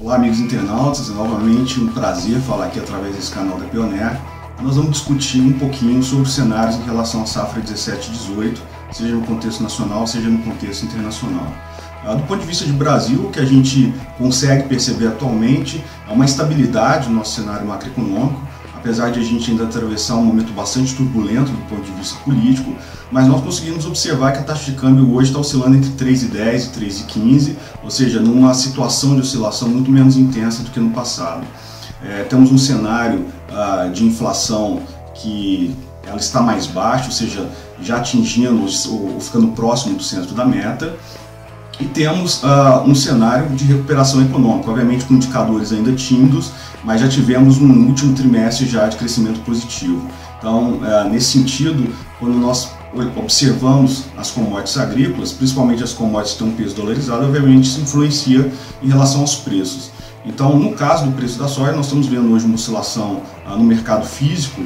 Olá, amigos internautas, é novamente um prazer falar aqui através desse canal da Pioneer. Nós vamos discutir um pouquinho sobre os cenários em relação à safra 17 e 18, seja no contexto nacional, seja no contexto internacional. Do ponto de vista de Brasil, o que a gente consegue perceber atualmente é uma estabilidade no nosso cenário macroeconômico, apesar de a gente ainda atravessar um momento bastante turbulento do ponto de vista político, mas nós conseguimos observar que a taxa de câmbio hoje está oscilando entre 3,10 e 3,15, ou seja, numa situação de oscilação muito menos intensa do que no passado. Temos um cenário de inflação que ela está mais baixa, ou seja, já atingindo ou ficando próximo do centro da meta. E temos um cenário de recuperação econômica, obviamente com indicadores ainda tímidos, mas já tivemos um último trimestre já de crescimento positivo. Então, nesse sentido, quando nós observamos as commodities agrícolas, principalmente as commodities que têm um peso dolarizado, obviamente isso influencia em relação aos preços. Então, no caso do preço da soja, nós estamos vendo hoje uma oscilação no mercado físico,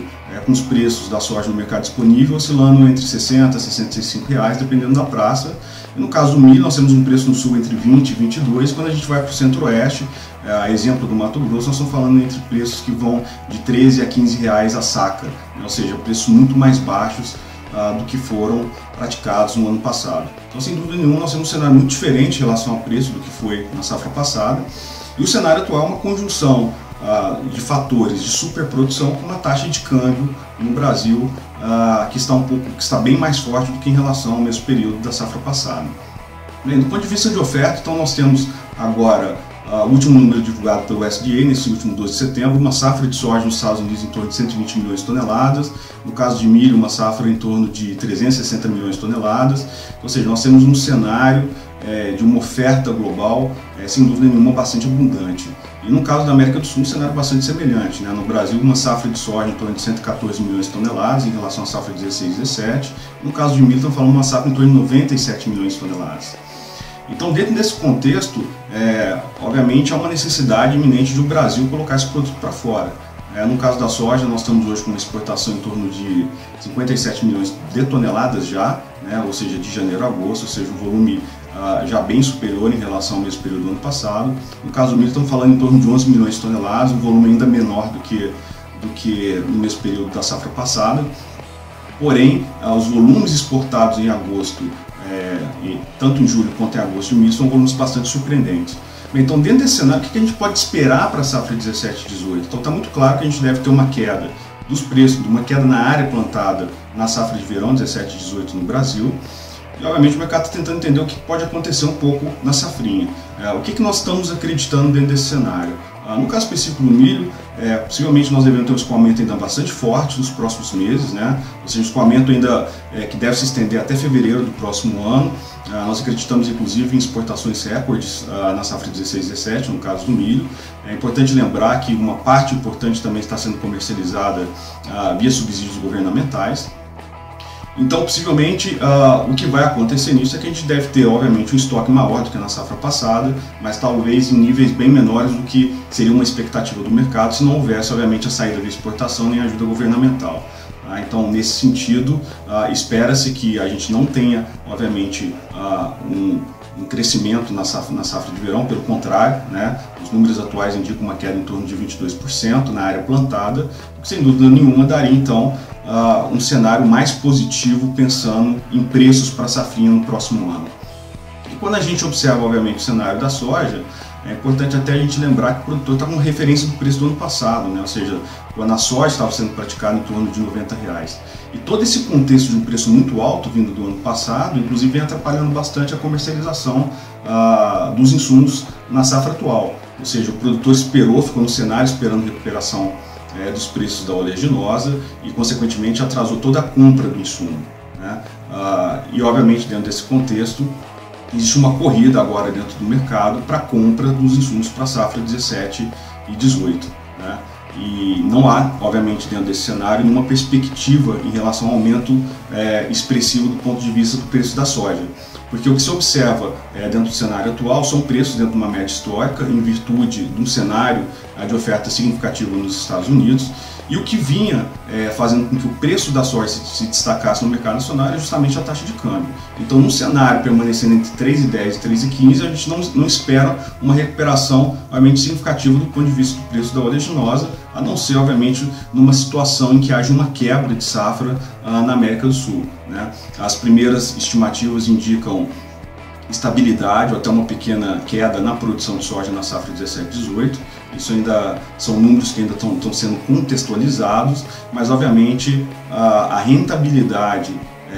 com os preços da soja no mercado disponível oscilando entre R$ 60 a R$ 65, dependendo da praça. E no caso do milho, nós temos um preço no sul entre 20 e 22. Quando a gente vai para o centro-oeste, exemplo do Mato Grosso, nós estamos falando entre preços que vão de 13 a 15 reais a saca, ou seja, preços muito mais baixos do que foram praticados no ano passado. Então, sem dúvida nenhuma, nós temos um cenário muito diferente em relação ao preço do que foi na safra passada. E o cenário atual é uma conjunção de fatores de superprodução com uma taxa de câmbio no Brasil que está bem mais forte do que em relação ao mesmo período da safra passada. Bem, do ponto de vista de oferta, então nós temos agora o último número divulgado pelo USDA, nesse último 12 de setembro, uma safra de soja nos Estados Unidos em torno de 120 milhões de toneladas, no caso de milho, uma safra em torno de 360 milhões de toneladas, ou seja, nós temos um cenário de uma oferta global, sem dúvida nenhuma, bastante abundante. E no caso da América do Sul, um cenário bastante semelhante, né? No Brasil, uma safra de soja em torno de 114 milhões de toneladas em relação à safra de 16 e 17. No caso de milho, estamos falando de uma safra em torno de 97 milhões de toneladas. Então, dentro desse contexto, obviamente, há uma necessidade iminente de o Brasil colocar esse produto para fora. No caso da soja, nós estamos hoje com uma exportação em torno de 57 milhões de toneladas já, né? Ou seja, de janeiro a agosto, ou seja, um volume já bem superior em relação ao mesmo período do ano passado. No caso do milho, estamos falando em torno de 11 milhões de toneladas, um volume ainda menor do que no mesmo período da safra passada. Porém, os volumes exportados em agosto, tanto em julho quanto em agosto de milho, são volumes bastante surpreendentes. Bem, então, dentro desse cenário, o que a gente pode esperar para a safra 17 e 18? Então, está muito claro que a gente deve ter uma queda dos preços, uma queda na área plantada na safra de verão 17 e 18 no Brasil. E, obviamente, o mercado está tentando entender o que pode acontecer um pouco na safrinha. O que nós estamos acreditando dentro desse cenário? No caso específico do milho, possivelmente nós devemos ter um escoamento ainda bastante forte nos próximos meses, né? Ou seja, um escoamento ainda que deve se estender até fevereiro do próximo ano. Nós acreditamos, inclusive, em exportações recordes na safra 16 e 17, no caso do milho. É importante lembrar que uma parte importante também está sendo comercializada via subsídios governamentais. Então, possivelmente, o que vai acontecer nisso é que a gente deve ter, obviamente, um estoque maior do que na safra passada, mas talvez em níveis bem menores do que seria uma expectativa do mercado se não houvesse, obviamente, a saída da exportação nem a ajuda governamental. Então, nesse sentido, espera-se que a gente não tenha, obviamente, um crescimento na safra de verão, pelo contrário, né? Os números atuais indicam uma queda em torno de 22% na área plantada, o que sem dúvida nenhuma daria então um cenário mais positivo pensando em preços para a safrinha no próximo ano. E quando a gente observa, obviamente, o cenário da soja, é importante até a gente lembrar que o produtor está com referência do preço do ano passado, né? Ou seja, quando a soja estava sendo praticada em torno de R$ 90. E todo esse contexto de um preço muito alto vindo do ano passado, inclusive, vem atrapalhando bastante a comercialização dos insumos na safra atual. Ou seja, o produtor ficou no cenário esperando recuperação dos preços da oleaginosa e, consequentemente, atrasou toda a compra do insumo, né? E, obviamente, dentro desse contexto, existe uma corrida agora dentro do mercado para a compra dos insumos para a safra 17 e 18. Né? E não há, obviamente, dentro desse cenário, nenhuma perspectiva em relação ao aumento expressivo do ponto de vista do preço da soja. Porque o que se observa dentro do cenário atual são preços dentro de uma média histórica, em virtude de um cenário de oferta significativa nos Estados Unidos. E o que vinha fazendo com que o preço da soja se destacasse no mercado nacional é justamente a taxa de câmbio. Então, no cenário permanecendo entre 3,10 e 3,15, a gente não espera uma recuperação realmente significativa do ponto de vista do preço da oleaginosa, a não ser, obviamente, numa situação em que haja uma quebra de safra na América do Sul, né? As primeiras estimativas indicam estabilidade ou até uma pequena queda na produção de soja na safra 17/18. Isso ainda são números que ainda estão sendo contextualizados, mas obviamente a rentabilidade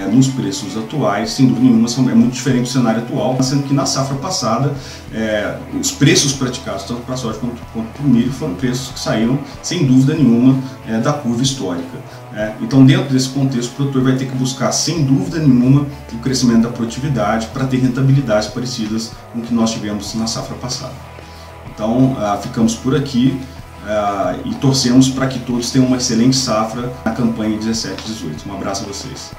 nos preços atuais, sem dúvida nenhuma, é muito diferente do cenário atual, sendo que na safra passada os preços praticados tanto para a soja quanto para o milho foram preços que saíram, sem dúvida nenhuma, da curva histórica. Então, dentro desse contexto, o produtor vai ter que buscar, sem dúvida nenhuma, o crescimento da produtividade para ter rentabilidades parecidas com o que nós tivemos na safra passada. Então, ficamos por aqui e torcemos para que todos tenham uma excelente safra na campanha 17/18. Um abraço a vocês.